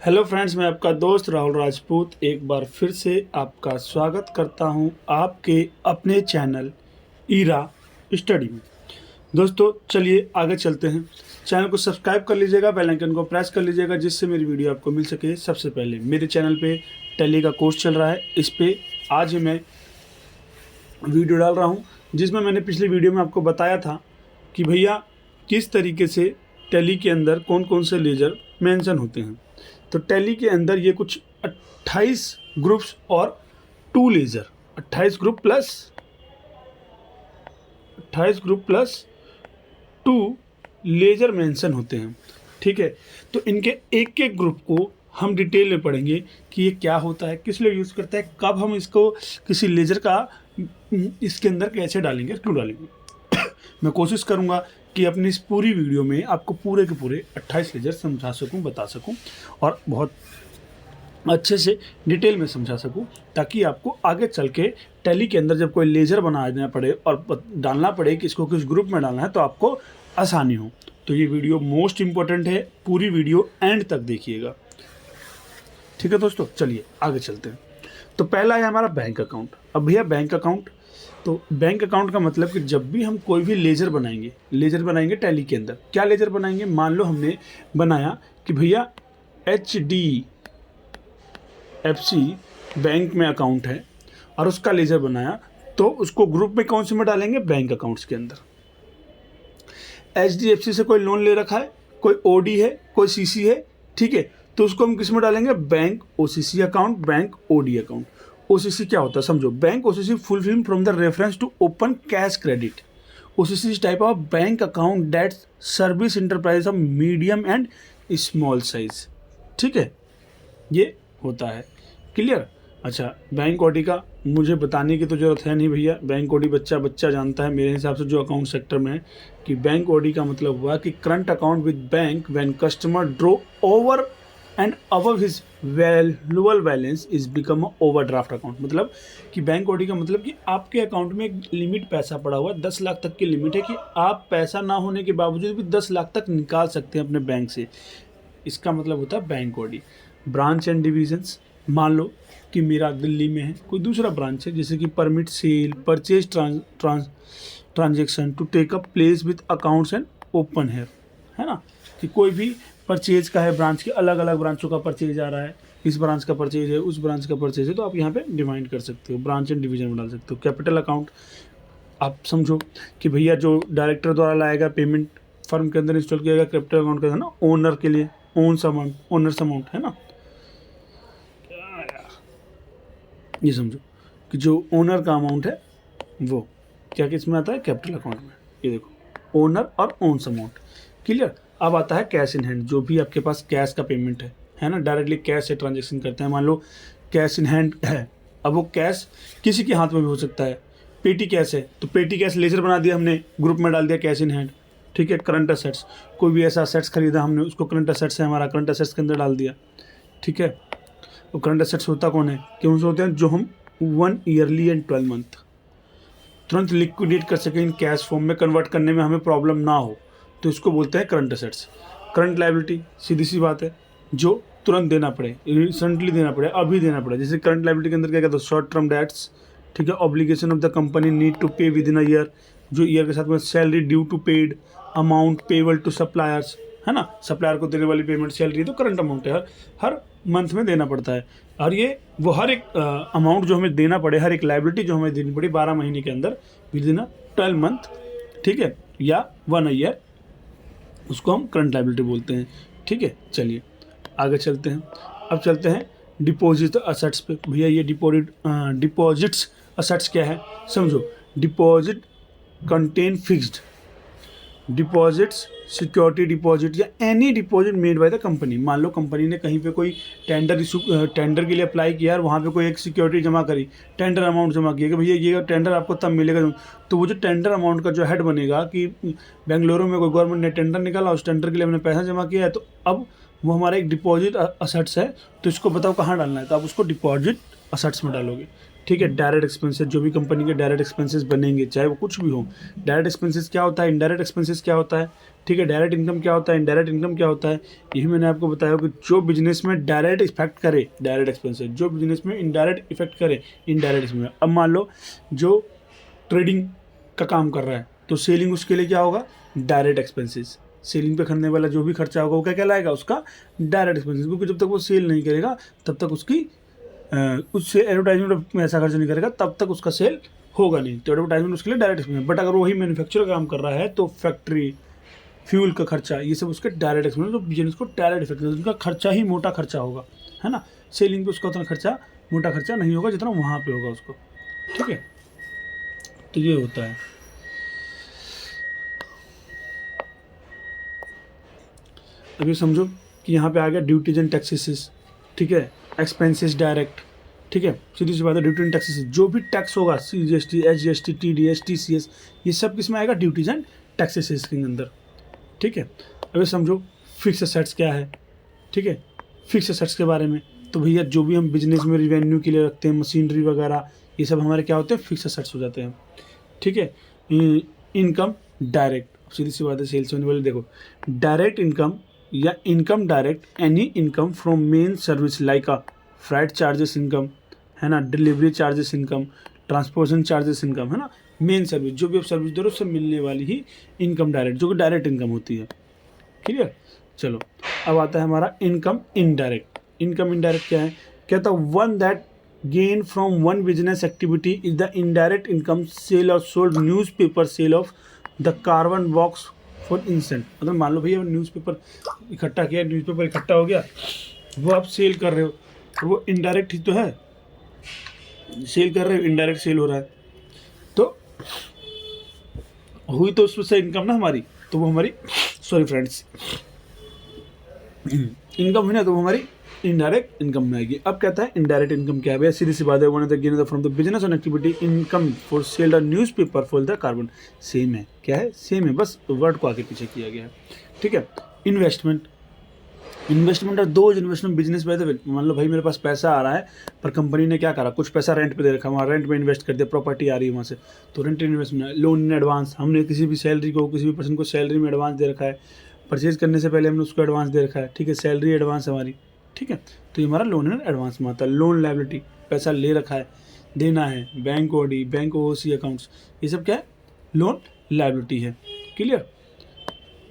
Hello friends, मैं आपका दोस्त राहुल राजपूत एक बार फिर से आपका स्वागत करता हूं आपके अपने चैनल ईरा स्टडी में। दोस्तों चलिए आगे चलते हैं। चैनल को सब्सक्राइब कर लीजिएगा, बेल आइकन को प्रेस कर लीजिएगा जिससे मेरी वीडियो आपको मिल सके सबसे पहले। मेरे चैनल पे टैली का कोर्स चल रहा है, इस पर आज मैं वीडियो डाल रहा हूँ जिसमें मैंने पिछली वीडियो में आपको बताया था कि भैया किस तरीके से टैली के अंदर कौन कौन से लेजर मेंशन होते हैं। तो टैली के अंदर ये कुछ 28 ग्रुप्स और 2 laser, 28 group plus 2 laser mention होते हैं। ठीक है, तो इनके एक एक ग्रुप को हम डिटेल में पढ़ेंगे कि ये क्या होता है, किस लिए यूज़ करता है, कब हम इसको किसी लेज़र का इसके अंदर कैसे डालेंगे, क्यों डालेंगे। मैं कोशिश करूँगा कि अपनी इस पूरी वीडियो में आपको पूरे के पूरे 28 लेज़र समझा सकूं, बता सकूं और बहुत अच्छे से डिटेल में समझा सकूं, ताकि आपको आगे चल के टैली के अंदर जब कोई लेज़र बनाना पड़े और डालना पड़े कि इसको किस ग्रुप में डालना है तो आपको आसानी हो। तो ये वीडियो मोस्ट इम्पोर्टेंट है, पूरी वीडियो एंड तक देखिएगा। ठीक है दोस्तों, चलिए आगे चलते हैं। तो पहला है हमारा बैंक अकाउंट। अब भैया बैंक अकाउंट, तो बैंक अकाउंट का मतलब कि जब भी हम कोई भी लेज़र बनाएंगे टैली के अंदर, क्या लेज़र बनाएंगे। मान लो हमने बनाया कि भैया HDFC बैंक में अकाउंट है और उसका लेज़र बनाया, तो उसको ग्रुप में कौन से में डालेंगे, बैंक अकाउंट्स के अंदर। HDFC से कोई लोन ले रखा है, कोई OD है, कोई CC है, ठीक है, तो उसको हम किस में डालेंगे, bank OCC account, bank OD account. OCC क्या होता है समझो, bank OCC full form from the reference to open cash credit. OCC is type of bank account that service enterprise of medium and small size. ठीक है, ये होता है, clear. अच्छा, बैंक OD का मुझे बताने की तो ज़रूरत है नहीं भैया, बैंक OD बच्चा बच्चा जानता है मेरे हिसाब से जो अकाउंट सेक्टर में है, कि बैंक OD का मतलब हुआ कि current account with bank when customer draw over and above his valuable balance is become a overdraft account. मतलब कि बैंक OD का मतलब कि आपके अकाउंट में एक लिमिट पैसा पड़ा हुआ है, 10 लाख तक की लिमिट है कि आप पैसा ना होने के बावजूद भी 10 लाख तक निकाल सकते हैं अपने बैंक से। इसका मतलब होता है bank OD। Branch and divisions, मान लो कि मेरा दिल्ली में है, कोई दूसरा ब्रांच है, जैसे कि permit sale purchase transaction to take up place with accounts and open here, है ना, कि कोई भी परचेज का है, ब्रांच के अलग अलग ब्रांचों का परचेज आ रहा है, इस ब्रांच का परचेज है, उस ब्रांच का परचेज है, तो आप यहाँ पे डिवाइड कर सकते हो, ब्रांच एंड डिवीजन में डाल सकते हो। कैपिटल अकाउंट, आप समझो कि भैया जो डायरेक्टर द्वारा लाएगा पेमेंट फर्म के अंदर इंस्टॉल किया गया, कैपिटल अकाउंट का है ना, ओनर के लिए ओनर्स अमाउंट है ना, ये समझो कि जो ओनर का अमाउंट है वो क्या किस में आता है, कैपिटल अकाउंट में। ये देखो, ओनर और ओन्स अमाउंट, क्लियर। अब आता है कैश इन हैंड, जो भी आपके पास कैश का पेमेंट है ना, डायरेक्टली कैश से ट्रांजेक्शन करते हैं। मान लो कैश इन हैंड है, अब वो कैश किसी के हाथ में भी हो सकता है। पेटी कैश है तो पेटी कैश लेजर बना दिया हमने, ग्रुप में डाल दिया कैश इन हैंड। ठीक है, करंट असेट्स, कोई भी ऐसा असेट्स खरीदा हमने, उसको करंट असेट्स है हमारा, करंट असेट्स के अंदर डाल दिया। ठीक है, तो करंट असेट्स होता कौन है, क्यों से होते हैं, जो हम 1 ईयरली एंड 12 मंथ तुरंत लिक्विडेट कर सकें, इन कैश फॉर्म में कन्वर्ट करने में हमें प्रॉब्लम ना हो, तो इसको बोलते हैं करंट असेट्स। करंट लायबिलिटी सीधी सी बात है, जो तुरंत देना पड़े, रिसेंटली देना पड़े, अभी देना पड़े। जैसे करंट लायबिलिटी के अंदर क्या कहते हैं, शॉर्ट टर्म डेट्स। ठीक है, obligation of the company need to pay within a year, जो ईयर के साथ में salary due to paid, amount payable to suppliers, है ना, सप्लायर को देने वाली पेमेंट सैलरी तो करंट अमाउंट है, हर मंथ में देना पड़ता है। और ये वो हर एक अमाउंट जो हमें देना पड़े, हर एक लायबिलिटी जो हमें देनी पड़ी 12 महीने के अंदर विद इन 12 मंथ, ठीक है, या 1 ईयर, उसको हम करंट लायबिलिटी बोलते हैं। ठीक है, चलिए आगे चलते हैं। अब चलते हैं डिपॉजिट असेट्स पे। भैया ये डिपॉजिट्स असेट्स क्या है समझो। Deposit contain fixed deposits, security deposit या any deposit made by the company. मान लो कंपनी ने कहीं पे कोई टेंडर के लिए अप्लाई किया और वहाँ पे कोई एक सिक्योरिटी जमा करी, टेंडर अमाउंट जमा किया कि भैया ये टेंडर आपको तब मिलेगा, तो वो जो टेंडर अमाउंट का जो हेड बनेगा कि बेंगलुरु में कोई गवर्नमेंट ने टेंडर निकाला, उस टेंडर के लिए हमने पैसा जमा किया है, तो अब वो हमारा एक डिपॉजिट असेट्स है, तो इसको बताओ कहाँ डालना है, तो आप उसको डिपॉजिट असेट्स में डालोगे। ठीक है। डायरेक्ट एक्सपेंसेस, जो भी कंपनी के डायरेक्ट एक्सपेंसेस बनेंगे, चाहे वो कुछ भी हो। डायरेक्ट एक्सपेंसेस क्या होता है, इनडायरेक्ट एक्सपेंसेस क्या होता है, ठीक है। डायरेक्ट इनकम क्या होता है, इनडायरेक्ट इनकम क्या होता है, यही मैंने आपको बताया कि जो बिजनेस में डायरेक्ट इफेक्ट करे डायरेक्ट एक्सपेंसेस, जो बिजनेस में इनडायरेक्ट इफेक्ट करे इनडायरेक्ट एक्सपेंसेस। अब मान लो जो ट्रेडिंग का काम कर रहा है तो सेलिंग उसके लिए क्या होगा, डायरेक्ट एक्सपेंसेस। सेलिंग पे करने वाला जो भी खर्चा होगा वो क्या कहलाएगा, उसका डायरेक्ट एक्सपेंसेस, क्योंकि जब तक वो सेल नहीं करेगा तब तक उसकी उससे एडवर्टाइजमेंट में ऐसा खर्चा नहीं करेगा तब तक उसका सेल होगा नहीं, तो एडवर्टाइजमेंट उसके लिए डायरेक्ट एक्सपेंस। बट अगर वही मैन्युफैक्चरर काम कर रहा है तो फैक्ट्री, फ्यूल का खर्चा, ये सब उसके डायरेक्ट एक्सपेंस, तो बिजनेस को डायरेक्ट इफेक्ट, उनका खर्चा ही मोटा खर्चा होगा, है ना। सेलिंग पे उसका उतना खर्चा, मोटा खर्चा नहीं होगा जितना वहाँ पे होगा उसको, ठीक है। तो ये होता है। अभी समझो कि यहाँ पे आ गया ड्यूटीज एंड टैक्सेस, ठीक है। एक्सपेंसेस डायरेक्ट, ठीक है, सीधी सी बात है। ड्यूटी एंड टैक्सेस, जो भी टैक्स होगा, CGST, SGST, TDS, TCS, ये सब किस में आएगा, ड्यूटीज एंड टैक्सेस के अंदर, ठीक है। अभी समझो फिक्स एसेट्स क्या है, ठीक है। फिक्स एसेट्स के बारे में, तो भैया जो भी हम बिजनेस में रिवेन्यू के लिए रखते हैं, मशीनरी वगैरह, ये सब हमारे क्या होते हैं, फिक्स एसेट्स हो जाते हैं, ठीक है। इनकम डायरेक्ट, सीधी सी बात है, सेल्स होने वाली, देखो डायरेक्ट इनकम या income direct, any income from main service like a freight charges income, है ना, delivery charges income, transportation charges income, है ना। मेन सर्विस, जो भी आप सर्विस दे रहे हो उससे मिलने वाली ही इनकम डायरेक्ट, जो कि डायरेक्ट इनकम होती है, क्लियर। चलो अब आता है हमारा इनकम इनडायरेक्ट। इनकम इनडायरेक्ट क्या है, कहता है one that gain from one business activity is the indirect income, sale और sold newspaper, sale of the carbon box for instance. मतलब मान लो भैया न्यूज़पेपर इकट्ठा किया, न्यूज़पेपर इकट्ठा हो गया, वो आप सेल कर रहे हो, तो वो इनडायरेक्ट ही तो है, सेल कर रहे हो, इनडायरेक्ट सेल हो रहा है, तो हुई तो उससे इनकम ना हमारी, तो वो हमारी, सॉरी फ्रेंड्स, इनकम हुई ना, तो वो हमारी इनडायरेक्ट इनकम में आएगी। अब कहता है इनडायरेक्ट इनकम क्या है भैया, सीधी सी बात है, one of the gain from the business on activity, income for sale the newspaper for the carbon. Same है, क्या है, सेम है, बस वर्ड को आगे पीछे किया गया है, ठीक है। इन्वेस्टमेंट, इन्वेस्टमेंट और दो investment business by the way, मान लो भाई मेरे पास पैसा आ रहा है, पर कंपनी ने क्या करा, कुछ पैसा रेंट पे दे रखा, वहाँ रेंट पे इन्वेस्ट कर दिया, प्रॉपर्टी आ रही है वहाँ से, तो rent investment. Loan in advance, हमने किसी भी सैलरी को, किसी भी पर्सन को सैलरी में एडवांस दे रखा है, परचेज करने से पहले हमने उसको एडवांस दे रखा है, ठीक है, सैलरी एडवांस हमारी, ठीक है, तो ये हमारा लोन इन एडवांस में आता है। लोन लायबिलिटी, पैसा ले रखा है, देना है, बैंक ओडी, बैंक ओसी अकाउंट्स, ये सब क्या है, लोन लायबिलिटी है, क्लियर।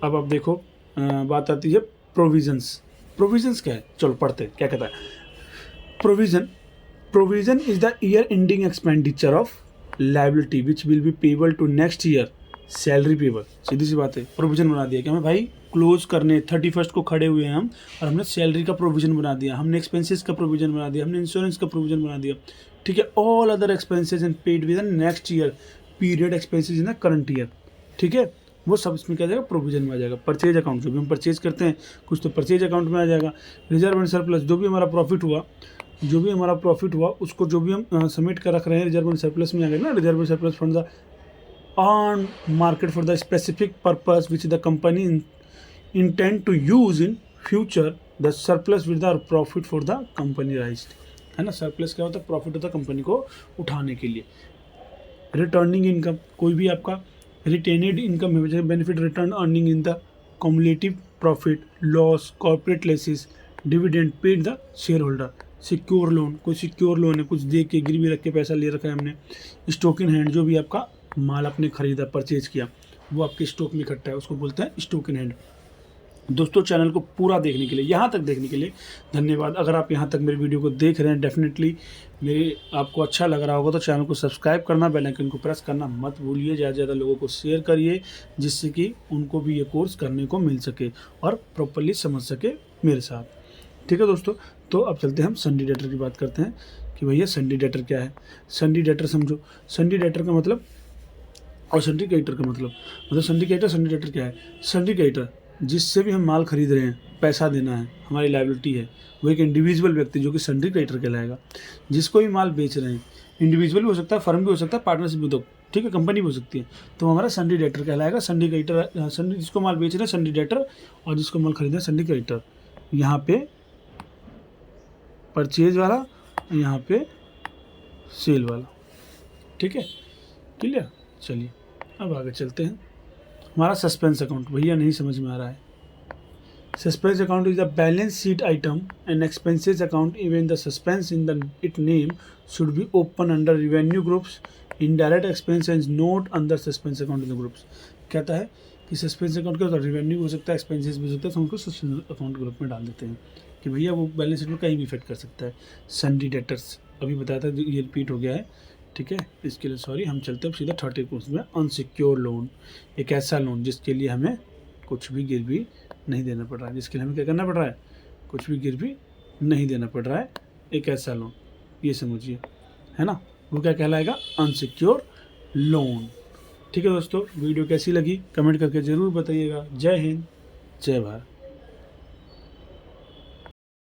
अब आप देखो बात आती है प्रोविजंस। प्रोविजंस क्या है, चलो पढ़ते हैं क्या कहता है। Provision, provision is the year ending expenditure of liability which will be payable to next year salary payable. सीधी सी बात है, प्रोविजन बना दिया कि हमें भाई क्लोज करने 31st को खड़े हुए हैं हम, और हमने सैलरी का प्रोविजन बना दिया, हमने एक्सपेंसेस का प्रोविजन बना दिया, हमने इंश्योरेंस का प्रोविजन बना दिया, ठीक है। All other expenses and paid with the next year period expenses in the current year, ठीक है, वो सब इसमें क्या जाएगा, प्रोविजन में आ जाएगा। परचेज अकाउंट, जो भी हम परचेज करते हैं कुछ तो परचेज अकाउंट में आ जाएगा। रिजर्व एंड सरप्लस, जो भी हमारा प्रॉफिट हुआ, जो भी हमारा प्रॉफिट हुआ उसको जो भी हम सबमिट कर रख रहे हैं रिजर्व एंड सरप्लस में आ गया ना। Reserve and surplus from the on market for the specific purpose which the company intend to use in future, the surplus with the profit for the company raised, है ना। Surplus क्या होता है, profit होता है कंपनी को उठाने के लिए। रिटर्निंग इनकम, कोई भी आपका रिटेनेड इनकम है, जैसे benefit return earning in the cumulative profit loss corporate laces dividend paid the share holder. Secure loan, कोई सिक्योर लोन है, कुछ दे के गिरवी रख के पैसा ले रखा है हमने। स्टॉक इन हैंड, जो भी आपका माल आपने खरीदा परचेज किया वो आपके स्टॉक में इकट्ठा है, उसको बोलते हैं स्टॉक इन हैंड। दोस्तों चैनल को पूरा देखने के लिए, यहाँ तक देखने के लिए धन्यवाद। अगर आप यहाँ तक मेरी वीडियो को देख रहे हैं, डेफिनेटली मेरे आपको अच्छा लग रहा होगा तो चैनल को सब्सक्राइब करना, बेल आइकन को प्रेस करना मत भूलिए। ज़्यादा से ज़्यादा लोगों को शेयर करिए जिससे कि उनको भी ये कोर्स करने को मिल सके और प्रॉपरली समझ सके मेरे साथ, ठीक है दोस्तों। तो अब चलते हैं हम संडे डेटर की बात करते हैं कि भैया संडे डेटर क्या है। संडे डेटर समझो, संडे डेटर का मतलब और संडे क्रेडिटर का मतलब संडे क्रेडिटर, संडे डेटर क्या है। संडे क्रेडिटर जिससे भी हम माल खरीद रहे हैं, पैसा देना है, हमारी लायबिलिटी है, वो एक इंडिविजुअल व्यक्ति जो कि संडे क्रेडिटर कहलाएगा। जिसको भी माल बेच रहे हैं, इंडिविजुअल भी हो सकता है, फर्म भी हो सकता है, पार्टनरशिप भी, तो ठीक है, कंपनी भी हो सकती है, तो हमारा संडे डेटर कहलाएगा। संडे क्रेडिटर, संडे जिसको माल बेच रहे हैं संडे डेटर, और जिसको माल खरीद रहे हैं संडे क्रेडिटर। यहाँ पे परचेज वाला, यहाँ पे सेल वाला, ठीक है, क्लियर। चलिए अब आगे चलते हैं। हमारा सस्पेंस अकाउंट, भैया नहीं समझ में आ रहा है। Suspense account is a balance sheet item and expenses account. Even the suspense in the it name should be open under revenue groups. Indirect expenses not under suspense account in the groups. कहता है कि suspense account क्या होता है, revenue हो सकता है, expenses भी हो सकता है, तो उनको सस्पेंस अकाउंट ग्रुप में डाल देते हैं कि भैया वो बैलेंस शीट में कहीं भी इफेक्ट कर सकता है। सन्डी डेटर्स अभी बताया था, ये रिपीट हो गया है, ठीक है, इसके लिए सॉरी। हम चलते हैं सीधा 30 क्वेश्चन में। अनसिक्योर लोन, एक ऐसा लोन जिसके लिए हमें कुछ भी गिरवी नहीं देना पड़ रहा है, जिसके लिए हमें क्या करना पड़ रहा है, कुछ भी गिरवी नहीं देना पड़ रहा है, एक ऐसा लोन, ये समझिए, है ना, वो क्या कहलाएगा, अनसिक्योर लोन। ठीक है दोस्तों, वीडियो कैसी लगी कमेंट करके ज़रूर बताइएगा। जय हिंद, जय भारत।